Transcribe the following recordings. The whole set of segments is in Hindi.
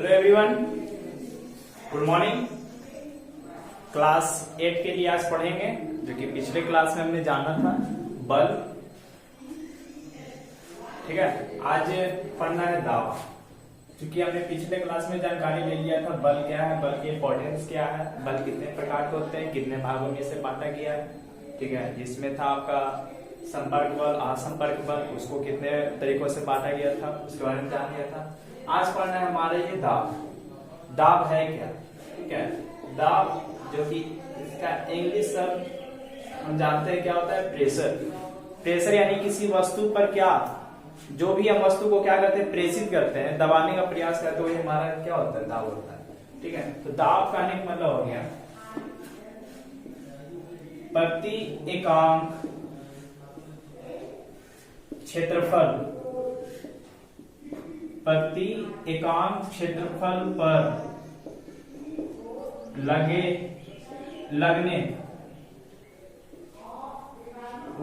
Hello everyone, good morning. Class 8 के लिए आज पढ़ेंगे, जो कि पिछले क्लास में हमने जाना था बल। ठीक है, आज पढ़ना है दाब। क्योंकि हमने पिछले क्लास में जानकारी ले लिया था बल क्या है, बल की इंपॉर्टेंस क्या है, बल कितने प्रकार के होते हैं, कितने भागों में इसे बांटा गया है। ठीक है, जिसमें था आपका संपर्क बल, असंपर्क बल, उसको कितने तरीकों से बांटा गया था, उसके बारे में जान लिया था। आज पढ़ना है हमारा ये दाब। दाब है क्या? ठीक है, दाब जो कि इसका इंग्लिश शब्द हम जानते हैं क्या होता है, प्रेशर। प्रेशर यानी किसी वस्तु पर क्या, जो भी हम वस्तु को क्या करते हैं, प्रेषित करते हैं, दबाने का प्रयास करते हुए हमारा क्या होता है, दाब होता है। ठीक है, तो दाब का अनेक मतलब हो गया प्रति एकांक क्षेत्रफल, प्रति एकांक क्षेत्रफल पर लगने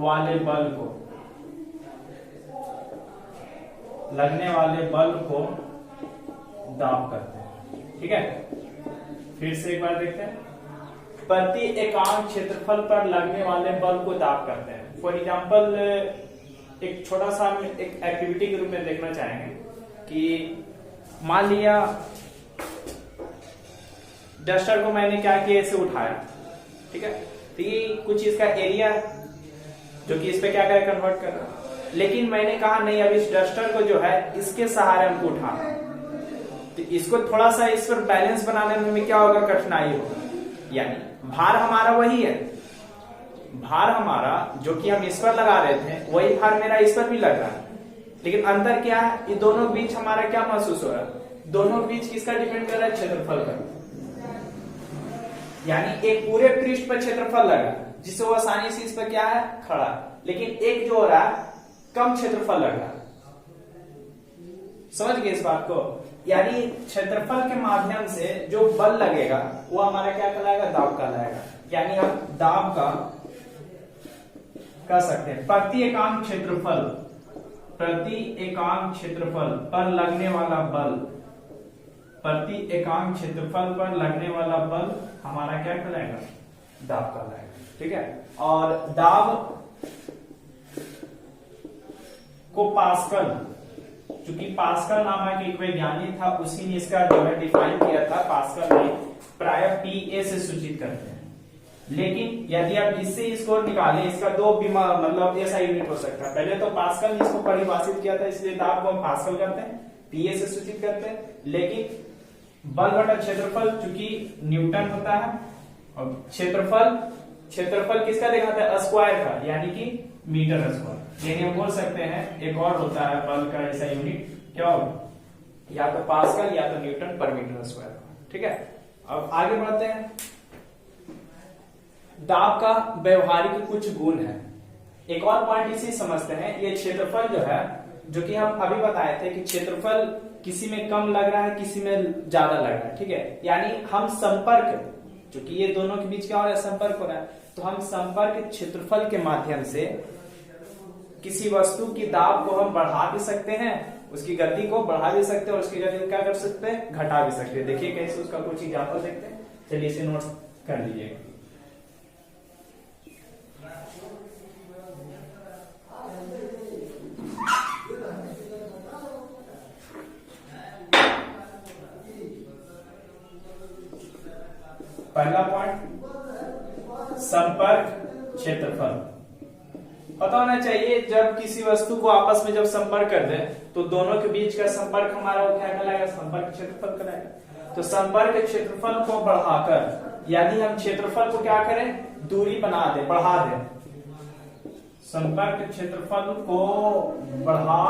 वाले बल को, लगने वाले बल को दाब करते हैं। ठीक है, फिर से एक बार देखते हैं, प्रति एकांक क्षेत्रफल पर लगने वाले बल को दाब करते हैं। फॉर एग्जाम्पल एक छोटा सा हम एक एक्टिविटी के रूप में देखना चाहेंगे कि मान लिया डस्टर को मैंने क्या किया, इसे उठाया। ठीक है, तो ये कुछ इसका एरिया जो कि इस पे क्या करे, कन्वर्ट कर रहा है। लेकिन मैंने कहा नहीं, अब इस डस्टर को जो है इसके सहारे हमको उठाना, तो इसको थोड़ा सा इस पर बैलेंस बनाने में क्या होगा, कठिनाई होगा। यानी भार हमारा वही है, भार हमारा जो कि हम इस पर लगा रहे थे वही भार मेरा इस पर भी लग रहा है। लेकिन अंतर क्या है, ये दोनों बीच हमारा क्या महसूस हो रहा है, दोनों बीच किसका डिपेंड कर रहा है, क्षेत्रफल का। यानी एक पूरे पृष्ठ पर क्षेत्रफल लगा जिससे वो आसानी से इस पर क्या है, खड़ा। लेकिन एक जो हो रहा है कम क्षेत्रफल लग रहा है। समझ गए इस बात को? यानी क्षेत्रफल के माध्यम से जो बल लगेगा वो हमारा क्या कहलाएगा, दाब कहलाएगा। यानी हम दाब का कह सकते हैं प्रति एकांक क्षेत्रफल, प्रति एकांक क्षेत्रफल पर लगने वाला बल, प्रति एकांक क्षेत्रफल पर लगने वाला बल हमारा क्या कहलाएगा, दाब कहलाएगा। ठीक है, और दाब को पास्कल, चूंकि पास्कल नामक एक वैज्ञानिक था, उसी ने इसका जो है डिफाइन किया था। पास्कल ने प्राय पीए से सूचित करते हैं। लेकिन यदि आप इससे इसको निकालें, इसका दो मतलब ऐसा यूनिट हो सकता है। पहले तो पास्कल ने इसको परिभाषित किया था, इसलिए दाब को हम पास्कल करते हैं, पीए से सूचित करते हैं। लेकिन बल बटा क्षेत्रफल चूंकि न्यूटन होता है, और क्षेत्रफल किसका दिखाता है, स्क्वायर का, यानी कि मीटर स्क्वायर। यानी हम बोल सकते हैं एक और होता है बल का ऐसा यूनिट, क्या होगा, या तो पास्कल या तो न्यूटन पर मीटर स्क्वायर। ठीक है, अब आगे बढ़ते हैं। दाब का व्यवहारिक कुछ गुण है। एक और पॉइंट इसी समझते हैं, ये क्षेत्रफल जो है, जो कि हम अभी बताए थे कि क्षेत्रफल किसी में कम लग रहा है, किसी में ज्यादा लग रहा है। ठीक है, यानी हम संपर्क, क्योंकि ये दोनों के बीच क्या हो रहा है, संपर्क हो रहा है, तो हम संपर्क क्षेत्रफल के माध्यम से किसी वस्तु की दाब को हम बढ़ा भी सकते हैं, उसकी गति को बढ़ा भी सकते हैं, और उसकी गति को क्या कर सकते हैं, घटा भी सकते हैं। देखिए कैसे, उसका कुछ एग्जांपल देखते हैं। चलिए इसे नोट कर लीजिएगा। पहला पॉइंट, संपर्क क्षेत्रफल। पता होना चाहिए जब किसी वस्तु को आपस में जब संपर्क कर दे तो दोनों के बीच का संपर्क हमारा वो क्या कहलाएगा, संपर्क क्षेत्रफल कहलाएगा। तो संपर्क क्षेत्रफल को बढ़ाकर, यदि हम क्षेत्रफल को क्या करें, दूरी बना दे, बढ़ा दे, संपर्क क्षेत्रफल को बढ़ा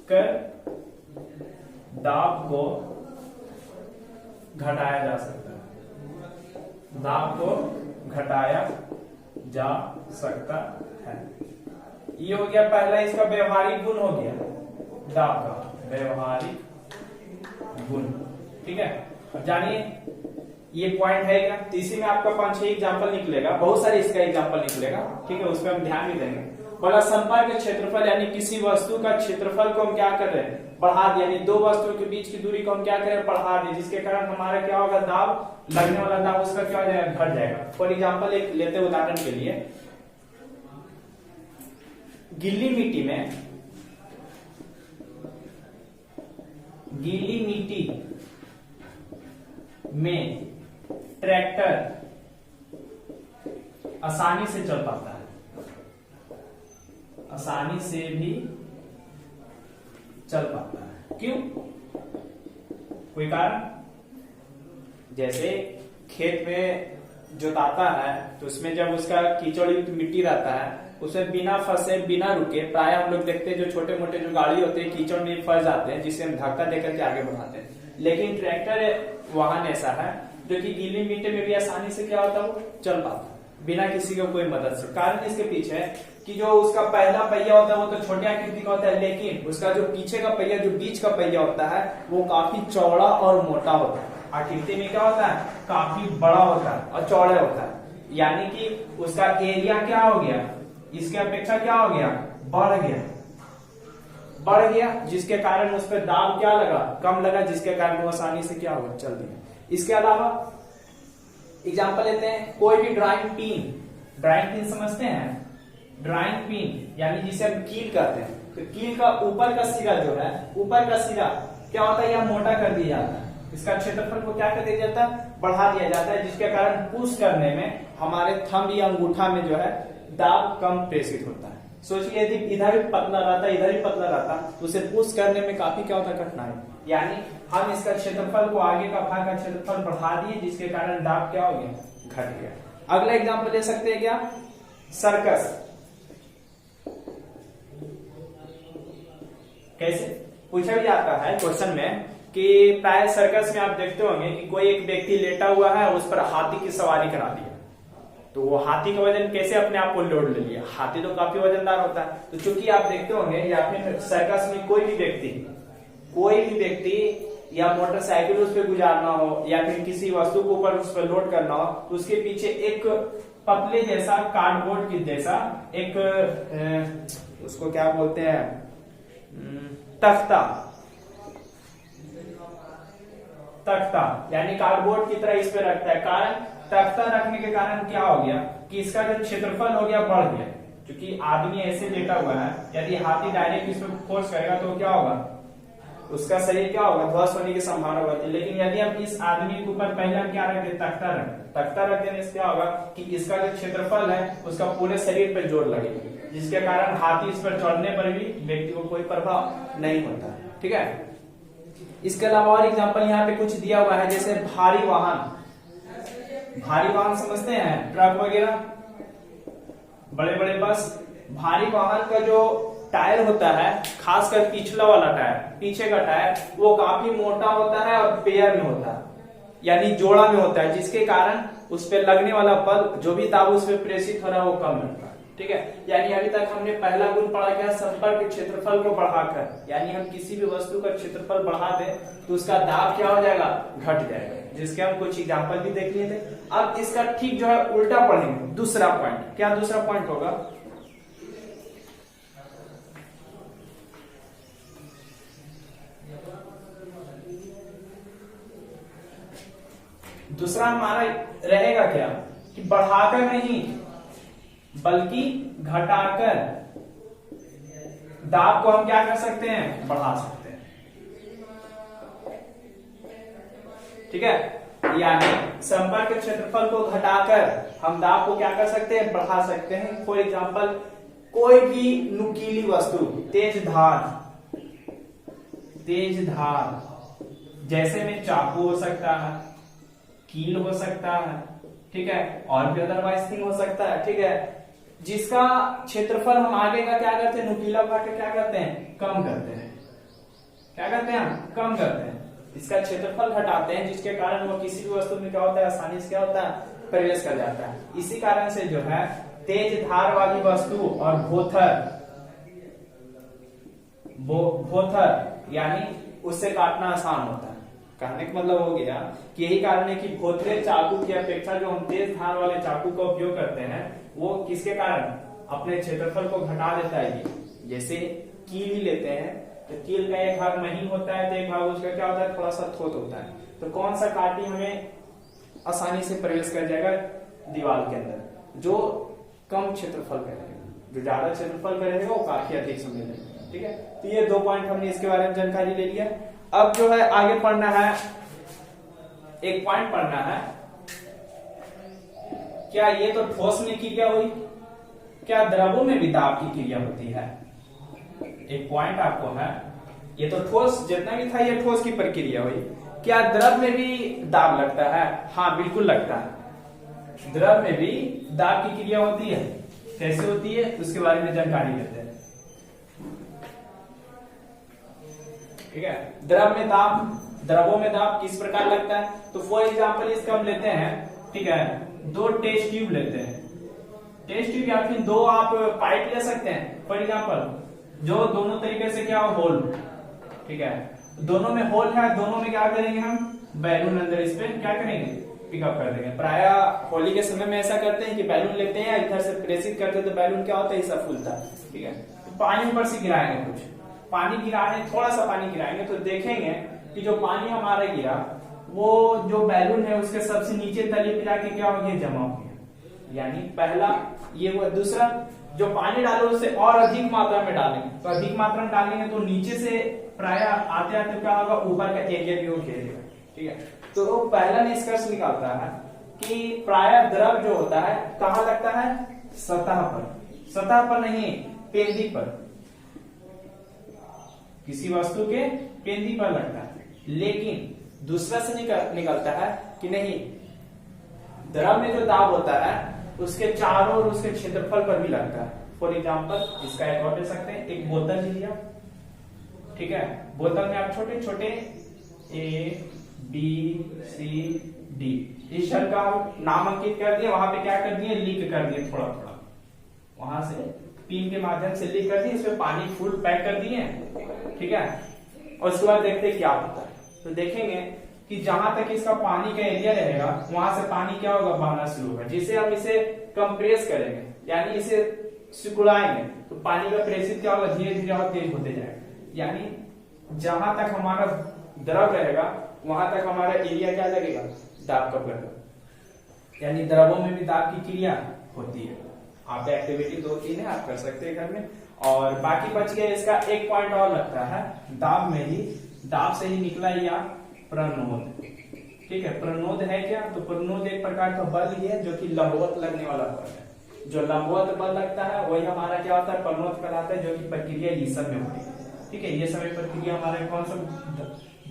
कर दाब को घटाया जा सकता है, दाब को घटाया जा सकता है। ये हो गया पहला, इसका व्यवहारिक गुण हो गया, दाब का व्यवहारिक गुण। ठीक है, अब जानिए ये पॉइंट है क्या, इसी में आपका 5-6 एग्जाम्पल निकलेगा, बहुत सारे इसका एग्जाम्पल निकलेगा। ठीक है, उस पर हम ध्यान भी देंगे। बोला संपर्क क्षेत्रफल यानी किसी वस्तु का क्षेत्रफल को हम क्या कर रहे हैं, बढ़ा दिया, यानी दो वस्तुओं के बीच की दूरी को हम क्या करें, बढ़ा दें, जिसके कारण हमारा क्या होगा, दाब लगने वाला दाब उसका क्या हो जाएगा, घट जाएगा। फॉर एग्जाम्पल एक लेते हैं उदाहरण के लिए, गीली मिट्टी में ट्रैक्टर आसानी से चल पाता है, आसानी से भी चल पाता है। क्यों? कोई कारण? जैसे खेत में जोताता है तो उसमें जब उसका कीचड़ युक्त मिट्टी रहता है, उसमें बिना फंसे बिना रुके, प्राय हम लोग देखते हैं जो छोटे मोटे जो गाड़ी होते हैं कीचड़ में फंस जाते हैं, जिसे हम धक्का देकर के आगे बढ़ाते हैं। लेकिन ट्रैक्टर वाहन ऐसा है जो कि गीली मिट्टी में भी आसानी से क्या होता है, वो चल पाता है बिना किसी को कोई मदद से। कारण इसके पीछे है कि जो उसका पहला पहिया होता है वो तो छोटे आकृति का होता है, लेकिन उसका जो पीछे का पहिया, जो बीच का पहिया होता है, वो काफी चौड़ा और मोटा होता है। आकृति में क्या होता है, काफी बड़ा होता है और चौड़ा होता है, यानी कि उसका एरिया क्या हो गया, इसके अपेक्षा क्या हो गया, बढ़ गया, जिसके कारण उस पर दाब क्या लगा, कम लगा, जिसके कारण वो आसानी से क्या होगा, चल दिया। इसके अलावा एग्जाम्पल लेते हैं, कोई भी ड्राइंग पिन समझते हैं, ड्राइंग पिन यानी जिसे हम कील कहते हैं, तो कील का ऊपर का सिरा जो है, ऊपर का सिरा क्या होता है, यह मोटा कर दिया जाता है, इसका क्षेत्रफल को क्या कर दिया जाता है, बढ़ा दिया जाता है, जिसके कारण पुश करने में हमारे थंब या अंगूठा में जो है दाब कम प्रेषित होता है। सोचिए यदि इधर भी पतला रहता, इधर ही पतला रहता, तो उसे पुश करने में काफी क्या होता, कठिनाई, यानी हम इसका क्षेत्रफल को, आगे का भाग का क्षेत्रफल बढ़ा दिए, जिसके कारण दाब क्या हो गया, घट गया। अगला एग्जाम्पल ले सकते हैं क्या, सर्कस। कैसे पूछा भी जाता है क्वेश्चन में कि प्राय सर्कस में आप देखते होंगे कि कोई एक व्यक्ति लेटा हुआ है, उस पर हाथी की सवारी करा दिया, तो वो हाथी का वजन कैसे अपने आप को लोड ले लिया, हाथी तो काफी वजनदार होता है। तो चूंकि आप देखते होंगे या फिर सर्कस में कोई भी व्यक्ति या मोटरसाइकिल उस पर गुजारना हो या फिर किसी वस्तु को ऊपर उस पर लोड करना हो, तो उसके पीछे एक पतले जैसा कार्डबोर्ड की जैसा एक उसको क्या बोलते हैं, तख्ता यानी कार्डबोर्ड की तरह इस पे रखता है। कारण तख्ता रखने के कारण क्या हो गया कि इसका जो क्षेत्रफल हो गया, बढ़ गया, क्योंकि आदमी ऐसे लेटा हुआ है, यदि हाथी डायरेक्ट इस पर फोर्स करेगा तो क्या होगा, उसका शरीर क्या होगा, ध्वस्त होने की संभावना होती है। लेकिन यदि हम इस आदमी के ऊपर पहले हम क्या रख दें, तख्ता रख देने से क्या होगा कि इसका जो क्षेत्रफल है उसका पूरे शरीर पर जोर लगेगा, जिसके कारण हाथी इस पर चढ़ने पर भी व्यक्ति को कोई प्रभाव नहीं होता। ठीक है, इसके अलावा और एग्जाम्पल यहाँ पे कुछ दिया हुआ है, जैसे भारी वाहन समझते हैं, ट्रक वगैरह, बड़े बड़े बस। भारी वाहन का जो टायर होता है, खासकर पिछला वाला टायर, पीछे का टायर, वो काफी मोटा होता है और पेयर में होता है, यानी जोड़ा में होता है, जिसके कारण उस पर लगने वाला बल, जो भी दाब उस पर प्रेषित हो रहा है, वो कम लगता है। ठीक है, यानी अभी तक हमने पहला गुण पढ़ा क्या, संपर्क क्षेत्रफल को बढ़ाकर, यानी हम किसी भी वस्तु का क्षेत्रफल बढ़ा दें तो उसका दाब क्या हो जाएगा, घट जाएगा, जिसके हम कुछ एग्जाम्पल भी देख लिए थे। अब इसका ठीक जो है उल्टा पढ़ेंगे, दूसरा पॉइंट। क्या दूसरा पॉइंट होगा, दूसरा हमारा रहेगा क्या कि बढ़ाकर नहीं बल्कि घटाकर दाब को हम क्या कर सकते हैं, बढ़ा सकते हैं। ठीक है, यानी संपर्क क्षेत्रफल को घटाकर हम दाब को क्या कर सकते हैं, बढ़ा सकते हैं। फॉर एग्जाम्पल, कोई भी नुकीली वस्तु, तेज धार जैसे में चाकू हो सकता है, कील हो सकता है, ठीक है, और भी अदरवाइज थिंग हो सकता है। ठीक है, जिसका क्षेत्रफल हम आगे का क्या करते हैं, नुकीला भाग का क्या करते हैं, कम करते हैं। क्या करते हैं, हम कम करते हैं, इसका क्षेत्रफल घटाते हैं, जिसके कारण वो किसी भी वस्तु में क्या होता है, आसानी से क्या होता है, प्रवेश कर जाता है। इसी कारण से जो है तेज धार वाली वस्तु और भोथर यानी उससे काटना आसान होता है। कहने का मतलब हो गया कि यही कारण है कि भोथरे चाकू की अपेक्षा जो हम तेज धार वाले चाकू का उपयोग करते हैं, वो किसके कारण अपने क्षेत्रफल को घटा देता है ये। जैसे कील ही लेते हैं तो कील का एक भाग महीन होता है तो एक भाग उसका क्या होता है, थोड़ा सा थोथ होता है। तो कौन सा काटी हमें आसानी से प्रवेश कर जाएगा दीवार के अंदर, जो कम क्षेत्रफल का रहेगा। जो ज्यादा क्षेत्रफल का रहेगा वो काफी अधिक समय लगेगा। ठीक है, तो ये 2 पॉइंट हमने इसके बारे में जानकारी ले लिया। अब जो है आगे पढ़ना है, एक पॉइंट पढ़ना है, क्या ये तो ठोस में क्रिया हुई, क्या द्रवों में भी दाब की क्रिया होती है? एक पॉइंट आपको है, ये तो ठोस जितना भी था ये ठोस की प्रक्रिया हुई, क्या द्रव में भी दाब लगता है? हाँ बिल्कुल लगता है, द्रव में भी दाब की क्रिया होती है। कैसे होती है उसके बारे में जानकारी लेते हैं। ठीक है, द्रव में दाब, द्रवों में दाब किस प्रकार लगता है? तो फॉर एग्जाम्पल इसका हम लेते हैं, ठीक है, 2 टेस्ट ट्यूब लेते हैं। टेस्ट ट्यूब या फिर 2 आप पाइप ले सकते हैं फॉर एग्जाम्पल, जो दोनों तरीके से क्या होल, ठीक है, दोनों में होल है, दोनों में क्या करेंगे हम, बैलून अंदर इस पे क्या करेंगे, पिकअप कर देंगे। प्राय होली के समय में ऐसा करते हैं कि बैलून लेते हैं, इधर से प्रेसित करते हैं तो बैलून क्या होता है, ऐसा फूलता है। ठीक है, तो पानी ऊपर से गिराएंगे, कुछ पानी गिराने, थोड़ा सा पानी गिराएंगे तो देखेंगे कि जो पानी हमारा गिरा वो जो बैलून है उसके सबसे नीचे तले पे जाके क्या हो गया, जमा हो गया। यानी पहला ये वो, दूसरा जो पानी डालो उससे और अधिक मात्रा में डालेंगे, तो अधिक मात्रा में डालेंगे तो नीचे से प्राय आते आते क्या होगा, ऊपर का एरिया भी वो घेरेगा। ठीक है, तो पहला निष्कर्ष निकालता है कि प्राय द्रव जो होता है कहाँ लगता है, सतह पर, सतह पर नहीं, पेंदी पर, किसी वस्तु के पेंदी पर लगता है। लेकिन दूसरा से निकलता है कि नहीं, द्रव में जो दाब होता है उसके चारों और उसके क्षेत्रफल पर भी लगता है। फॉर एग्जाम्पल इसका एक और ले सकते हैं, एक बोतल लिया, ठीक है, बोतल में आप छोटे छोटे A B C D इस शब्द का नाम अंकित कर दिए, वहां पे क्या कर दिए, लीक कर दिए, थोड़ा थोड़ा वहां से पिन के माध्यम से लीक कर दिए, इसमें पानी फुल पैक कर दिए। ठीक है, और उसके बाद देखते क्या होता है। तो देखेंगे कि जहां तक इसका पानी का एरिया रहेगा वहां से पानी क्या होगा, बहना शुरू होगा। जिसे हम इसे कंप्रेस करेंगे, यानी इसे सिकुड़ाएंगे, तो पानी का प्रेसित क्या होगा, धीरे धीरे और तेज होते जाएगा। यानी जहां तक हमारा द्रव रहेगा वहां तक हमारा एरिया क्या लगेगा, दाब का लगेगा। यानी द्रवों में भी दाब की क्रिया होती है। आप एक्टिविटी 2-3 है, आप कर सकते हैं घर में। और बाकी बच गया इसका एक पॉइंट और लगता है, दाब में ही, दाब से ही निकला या प्रणोद। ठीक है, प्रणोद है क्या, तो प्रणोद एक प्रकार का बल ही है जो कि लंबवत लगने वाला बल है। जो लंबवत बल लगता है वही हमारा क्या होता है, प्रणोद कहलाता है, जो कि प्रक्रिया ये सब में होती है। ठीक है, ये सभी प्रक्रिया हमारे कौन सा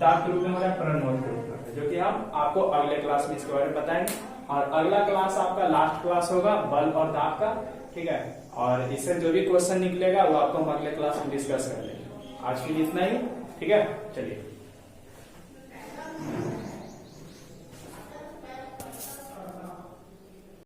दाब के रूप में हो रहा है, प्रणोद के रूप में, जो कि हम आपको अगले क्लास में इसके बारे में बताएंगे। और अगला क्लास आपका लास्ट क्लास होगा बल और दाब का। ठीक है, और इससे जो भी क्वेश्चन निकलेगा वो आपको हम अगले क्लास में डिस्कस कर लेंगे। आज के लिए इतना ही। ठीक है, चलिए।